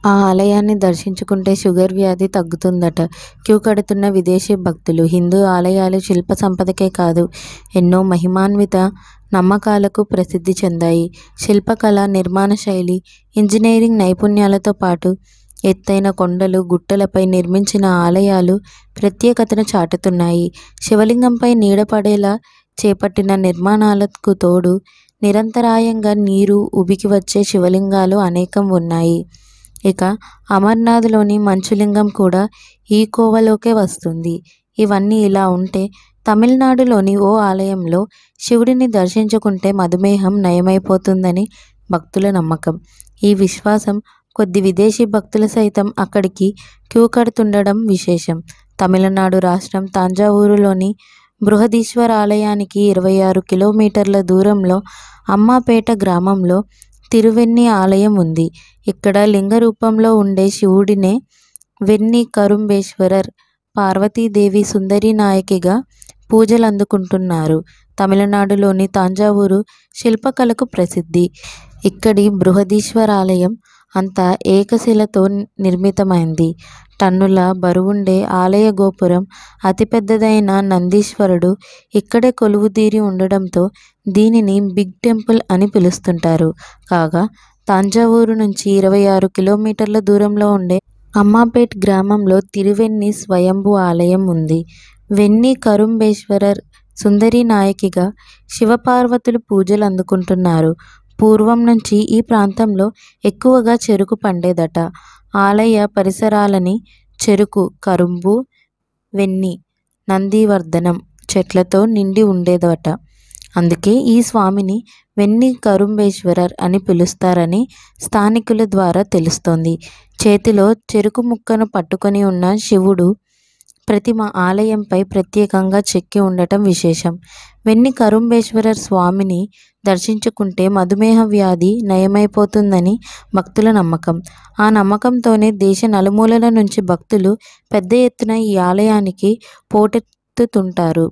ఆ ఆలయాన్ని దర్శించుకుంటే షుగర్ వ్యాధి తగ్గుతుందట. క్యూ కడుతున్న విదేశీ భక్తులు. హిందూ ఆలయాలు శిల్ప సంపదకే కాదు, ఎన్నో మహిమాన్విత నమ్మకాలకు ప్రసిద్ధి చెందాయి. శిల్పకళ, నిర్మాణ శైలి, ఇంజనీరింగ్ నైపుణ్యాలతో పాటు ఎత్తైన కొండలు, గుట్టలపై నిర్మించిన ఆలయాలు ప్రత్యేకతను చాటుతున్నాయి. శివలింగంపై నీడపడేలా చేపట్టిన నిర్మాణాలకు తోడు నిరంతరాయంగా నీరు ఉబికి వచ్చే శివలింగాలు అనేకం ఉన్నాయి. ఇక అమర్నాథ్లోని మంచులింగం కూడా ఈ కోవలోకే వస్తుంది. ఇవన్నీ ఇలా ఉంటే, తమిళనాడులోని ఓ ఆలయంలో శివుడిని దర్శించుకుంటే మధుమేహం నయమైపోతుందని భక్తుల నమ్మకం. ఈ విశ్వాసం కొద్ది విదేశీ భక్తులు సైతం అక్కడికి క్యూ కడుతుండడం విశేషం. తమిళనాడు రాష్ట్రం తంజావూరులోని బృహదీశ్వర ఆలయానికి 26 కిలోమీటర్ల దూరంలో అమ్మాపేట గ్రామంలో తిరువెన్ని ఆలయం ఉంది. ఇక్కడ లింగ రూపంలో ఉండే శివుడినే వెన్ని కరుంబేశ్వరర్, పార్వతీదేవి సుందరి నాయకిగా పూజలందుకుంటున్నారు. తమిళనాడులోని తంజావూరు శిల్పకళకు ప్రసిద్ధి. ఇక్కడి బృహదీశ్వరాలయం అంతా ఏకశిలతో నిర్మితమైంది. టన్నుల బరువుండే ఆలయ గోపురం, అతిపెద్దదైన నందీశ్వరుడు ఇక్కడే కొలువుదీరి ఉండడంతో దీనిని బిగ్ టెంపుల్ అని పిలుస్తుంటారు. కాగా తంజావూరు నుంచి 26 కిలోమీటర్ల దూరంలో ఉండే అమ్మాపేట్ గ్రామంలో తిరువెన్ని స్వయంభూ ఆలయం ఉంది. వెన్ని కరుంబేశ్వరర్ సుందరి నాయకిగా శివపార్వతులు పూజలు అందుకుంటున్నారు. పూర్వం నుంచి ఈ ప్రాంతంలో ఎక్కువగా చెరుకు పండేదట. ఆలయ పరిసరాలని చెరుకు, కరుంబు, వెన్ని, నందివర్ధనం చెట్లతో నిండి ఉండేదట. అందుకే ఈ స్వామిని వెన్ని కరుంబేశ్వరర్ అని పిలుస్తారని స్థానికుల ద్వారా తెలుస్తోంది. చేతిలో చెరుకు ముక్కను పట్టుకొని ఉన్న శివుడు ప్రతిమ ఆలయంపై ప్రత్యేకంగా చెక్కి ఉండటం విశేషం. వెన్ని కరుంబేశ్వరర్ స్వామిని దర్శించుకుంటే మధుమేహ వ్యాధి నయమైపోతుందని భక్తుల నమ్మకం. ఆ నమ్మకంతోనే దేశ నలుమూలల నుంచి భక్తులు పెద్ద ఎత్తున ఈ ఆలయానికి పోటెత్తుతుంటారు.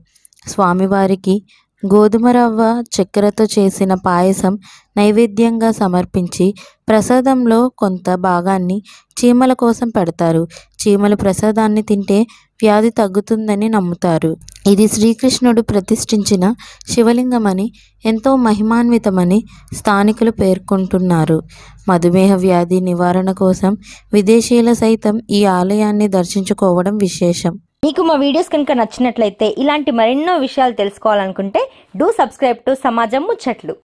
స్వామివారికి గోధుమ రవ్వ, చక్కెరతో చేసిన పాయసం నైవేద్యంగా సమర్పించి ప్రసాదంలో కొంత భాగాన్ని చీమల కోసం పెడతారు. చీమలు ప్రసాదాన్ని తింటే వ్యాధి తగ్గుతుందని నమ్ముతారు. ఇది శ్రీకృష్ణుడు ప్రతిష్ఠించిన శివలింగమని, ఎంతో మహిమాన్వితమని స్థానికులు పేర్కొంటున్నారు. మధుమేహ వ్యాధి నివారణ కోసం విదేశీయులు సైతం ఈ ఆలయాన్ని దర్శించుకోవడం విశేషం. మీకు మా వీడియోస్ కనుక నచ్చినట్లయితే, ఇలాంటి మరెన్నో విషయాలు తెలుసుకోవాలనుకుంటే డూ సబ్స్క్రైబ్ టు సమాజం ముచ్చట్లు.